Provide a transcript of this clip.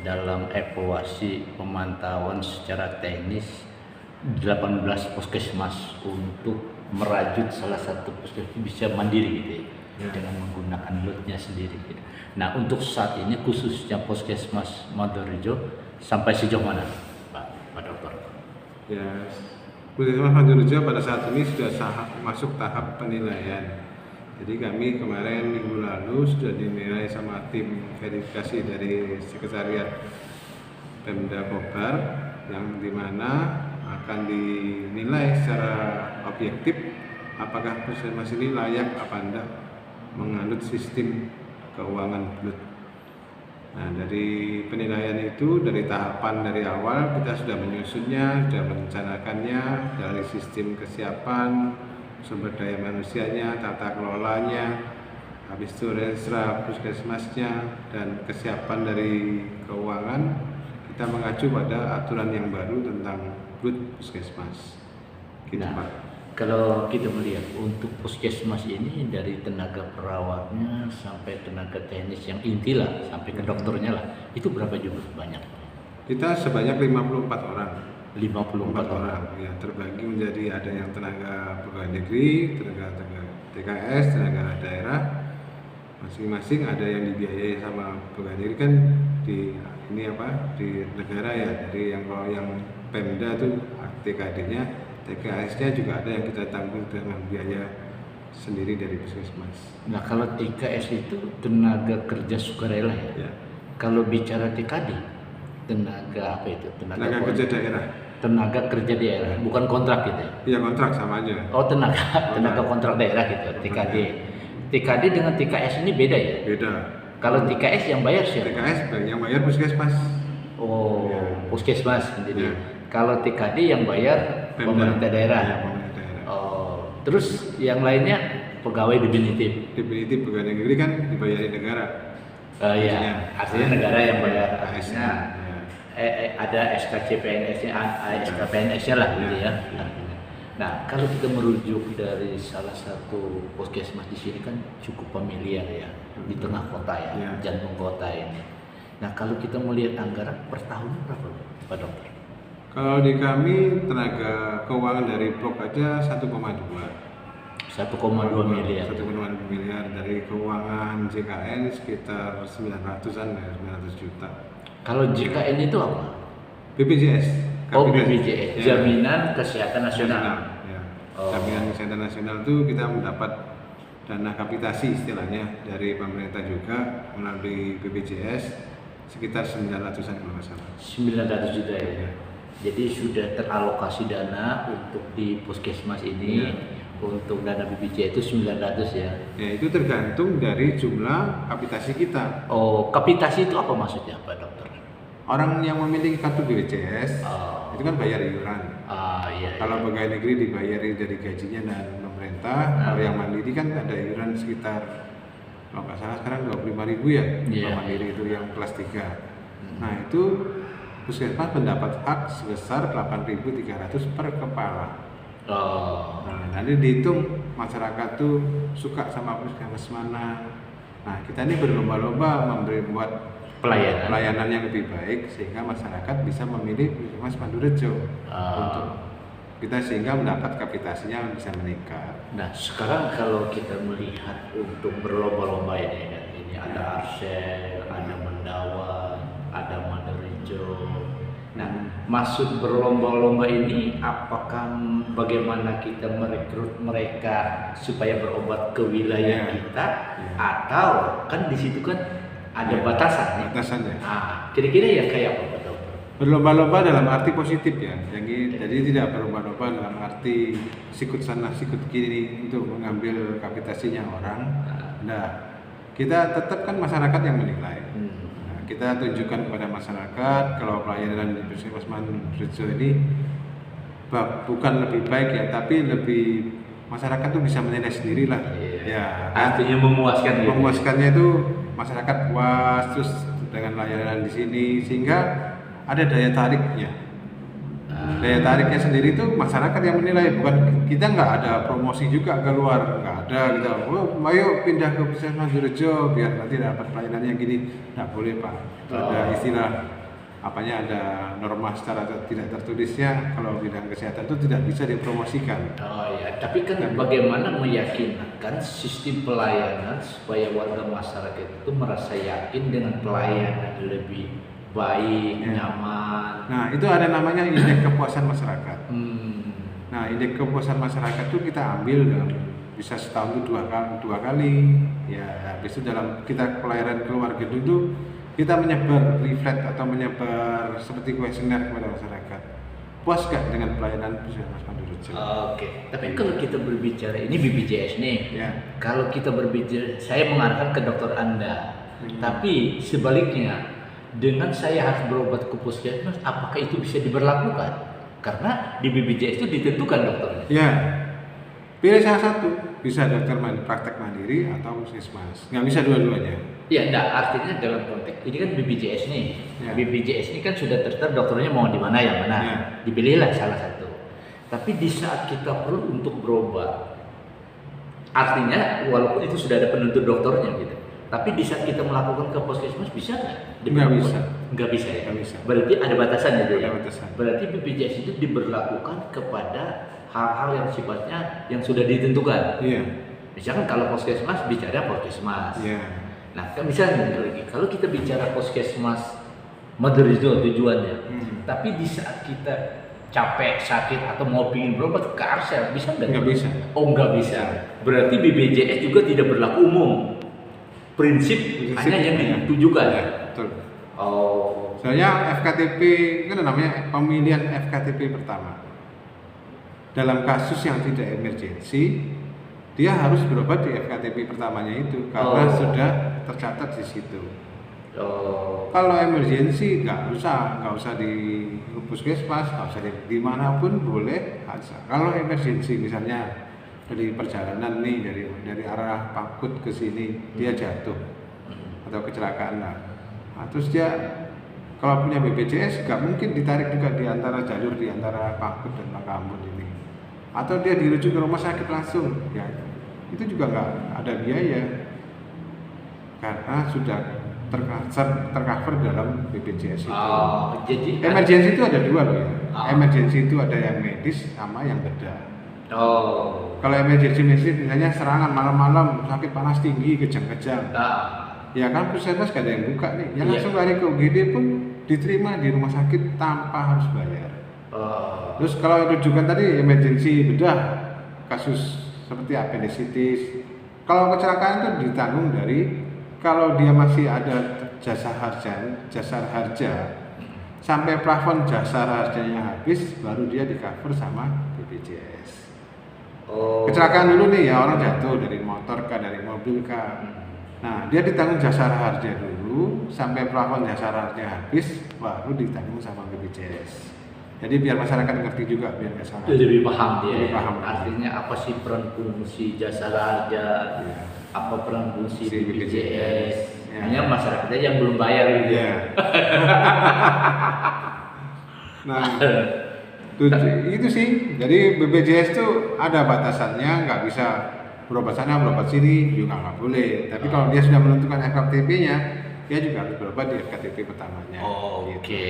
dalam evaluasi pemantauan secara teknis 18 puskesmas untuk merajut salah satu puskesmas bisa mandiri gitu ya, dengan menggunakan loadnya sendiri gitu. Nah untuk saat ini khususnya puskesmas Madurarejo sampai sejauh mana Pak Dokter? Ya, puskesmas Madurarejo pada saat ini sudah masuk tahap penilaian. Jadi kami kemarin minggu lalu sudah dinilai sama tim verifikasi dari Sekretariat Pemda Kobar, yang dimana akan dinilai secara objektif apakah puskesmas ini layak apa enggak menganut sistem keuangan bulat. Nah, dari penilaian itu, dari tahapan dari awal kita sudah menyusunnya, sudah merencanakannya dari sistem kesiapan, sumber daya manusianya, tata kelolanya, habis itu restra puskesmasnya, dan kesiapan dari keuangan. Kita mengacu pada aturan yang baru tentang BUT puskesmas. Gitu, nah, Pak. Kalau kita melihat untuk puskesmas ini dari tenaga perawatnya sampai tenaga teknis yang inti lah, sampai ke dokternya lah, itu berapa jumlah banyak? Kita sebanyak 54 orang. 54 orang. Ya, terbagi menjadi ada yang tenaga pegawai negeri, tenaga TKS, tenaga daerah, masing-masing ada yang dibiayai sama pegawai negeri kan di negara ya, dari kalau yang Pemda tuh TKD-nya, TKS-nya juga ada yang kita tanggung dengan biaya sendiri dari puskesmas. Nah kalau TKS itu tenaga kerja sukarela ya. Kalau bicara TKD, tenaga apa itu? Tenaga kerja daerah. Tenaga kerja daerah, bukan kontrak gitu ya? Iya, kontrak sama aja. Oh tenaga kontrak daerah gitu, TKD. TKD dengan TKS ini beda ya? Beda. Kalau TKS yang bayar siapa? TKS yang bayar puskesmas. Oh, ya. Puskesmas jadi. Ya. Kalau TKD yang bayar pemerintah daerah. Ya, pemerintah daerah. Oh, terus yang lainnya pegawai definitif. Definitif pegawai negeri kan dibayari negara. Iya, artinya negara yang bayar. Artinya ada SKCPNS-nya, SKPNS-nya lah gitu ya. Artinya. Nah, kalau kita merujuk dari salah satu puskesmas di sini kan cukup familiar ya, di tengah kota ya, jantung kota ini. Nah, kalau kita melihat anggaran per tahun berapa, Pak Dokter? Kalau di kami tenaga keuangan dari blok aja 1,2 miliar. 1,2 miliar dari keuangan JKN sekitar 900-an ya, 900 juta. Kalau JKN itu apa? BPJS. Oh, BPJS, ya. Jaminan Kesehatan Nasional. Ya. Jaminan Kesehatan Nasional itu kita mendapat dana kapitasi istilahnya dari pemerintah juga melalui BPJS sekitar 900-an kalau nggak salah. 900 juta ya. Jadi sudah teralokasi dana untuk di puskesmas ini. Untuk dana BPJS itu 900 ya. Ya, itu tergantung dari jumlah kapitasi kita. Oh, kapitasi itu apa maksudnya, Pak Dokter? Orang yang memiliki kartu BPJS itu kan bayar iuran. Iya. Kalau pegawai negeri dibayari dari gajinya dan pemerintah. Kalau yang mandiri kan ada iuran sekitar, kalau nggak salah sekarang 25.000 ya. Kalau mandiri itu yang kelas 3. Nah itu puskesmas mendapat hak sebesar 8.300 per kepala. Nah, nanti dihitung masyarakat tuh suka sama puskesmas mana. Nah kita ini berlomba-lomba membuat pelayanan yang lebih baik sehingga masyarakat bisa memilih puskesmas Madurarejo untuk kita sehingga mendapat kapitasinya bisa meningkat. Nah sekarang kalau kita melihat untuk berlomba-lomba ini ada Arsel, ada Mendawan, ada Madurarejo. Nah, maksud berlomba-lomba ini apakah bagaimana kita merekrut mereka supaya berobat ke wilayah kita atau kan di situ kan ada batasannya. Kira-kira ya kayak apa, Pak Dokter? Berlomba-lomba dalam arti positif ya. Jadi tidak berlomba-lomba dalam arti sikut sana sikut kiri untuk mengambil kapitasinya orang. Nah, kita tetap kan masyarakat yang menilai. Kita tunjukkan kepada masyarakat kalau pelayanan di puskesmas Madurarejo ini bukan lebih baik ya, tapi lebih masyarakat tuh bisa menilai sendiri lah. Ya, artinya memuaskan. Memuaskannya itu masyarakat puas terus dengan layanan di sini sehingga ada daya tariknya. Daya tariknya sendiri itu masyarakat yang menilai, bukan kita. Nggak ada promosi juga keluar, nggak ada gitu. Oh, ayo pindah ke Puskesmas Sidoarjo biar nanti dapat pelayanan yang gini. Nggak boleh Pak. Itu ada istilah ada norma secara tidak tertulisnya, kalau bidang kesehatan itu tidak bisa dipromosikan. Oh ya, tapi kan bagaimana meyakinkan sistem pelayanan supaya warga masyarakat itu merasa yakin dengan pelayanan lebih baik, nyaman. Nah, itu ada namanya indeks kepuasan masyarakat. Nah, indeks kepuasan masyarakat itu kita ambil bisa setahun itu dua kali. Ya, habis itu dalam kita pelayanan keluar gedung itu kita menyebar leaflet atau menyebar seperti kuesioner kepada masyarakat. Puas gak dengan pelayanan Puskesmas Madurajo? Oke. Tapi kalau kita berbicara ini BPJS nih, kalau kita berbicara, saya mengarahkan ke dokter Anda. Tapi sebaliknya, dengan saya harus berobat ke puskesmas, apakah itu bisa diberlakukan? Karena di BPJS itu ditentukan dokternya. Ya, pilih salah satu. Bisa dokter praktek mandiri atau puskesmas. Nggak bisa dua-duanya. Ya, enggak, artinya dalam konteks ini kan BPJS nih. BPJS ini kan sudah tertera dokternya mau di mana yang mana. Dipilihlah salah satu. Tapi di saat kita perlu untuk berobat, artinya walaupun itu sudah ada penuntut dokternya gitu. Tapi di saat kita melakukan ke puskesmas bisa nggak? Nggak bisa. Nggak bisa ya? Nggak bisa. Berarti ada batasan gitu ya? Ada batasan. Berarti BPJS itu diberlakukan kepada hal-hal yang sifatnya yang sudah ditentukan. Iya. Misalkan kalau puskesmas bicara puskesmas. Iya. Nah, kan misalnya lagi kalau kita bicara puskesmas Madurajo tujuannya, tapi di saat kita capek, sakit atau mau pingin berobat ke Arsel bisa nggak? Nggak bisa. Oh, nggak bisa. Berarti BPJS juga tidak berlaku umum. Prinsip hanya yang ditujukan. Ya, betul. Oh. Soalnya FKTP kan namanya pemilihan FKTP pertama. Dalam kasus yang tidak emergensi, dia harus berobat di FKTP pertamanya itu karena sudah tercatat di situ. Kalau emergensi nggak usah di puskesmas, nggak usah di manapun boleh aja. Kalau emergensi misalnya dari perjalanan nih dari arah Pakut ke sini dia jatuh atau kecelakaan lah. Nah, terus dia kalau punya BPJS nggak mungkin ditarik juga di antara jalur di antara Pakut dan Makambun ini. Atau dia dirujuk ke rumah sakit langsung, ya itu juga nggak ada biaya karena sudah tercover dalam BPJS itu. Jadi emergensi itu ada dua loh ya. Emergensi itu ada yang medis sama yang bedah. Kalau emergensi medis misalnya serangan malam-malam, sakit panas tinggi, kejang-kejang. Ya kan puskesmas gak ada yang buka nih. Yang langsung lari ke UGD pun diterima di rumah sakit tanpa harus bayar. Terus kalau rujukan tadi emergensi bedah, kasus seperti appendicitis, kalau kecelakaan itu ditanggung dari kalau dia masih ada jasa harja sampai plafon jasa harjanya habis baru dia di cover sama BPJS. Kecelakaan dulu nih ya, orang jatuh dari motor kah, dari mobil kah. Nah, dia ditanggung jasa harja dulu sampai plafon jasa harja habis baru ditanggung sama BPJS. Jadi biar masyarakat ngerti juga, biar nggak salah. Lebih paham dia. Lebih paham. Artinya apa sih peran fungsi jasa harja, apa peran fungsi BPJS. Hanya masyarakatnya yang belum bayar gitu. Nah, itu sih. Jadi BPJS itu ada batasannya, nggak bisa berobat sana, berobat sini juga nggak boleh. Tapi kalau dia sudah menentukan FKTP-nya, dia juga harus berobat di FKTP pertamanya. Oke.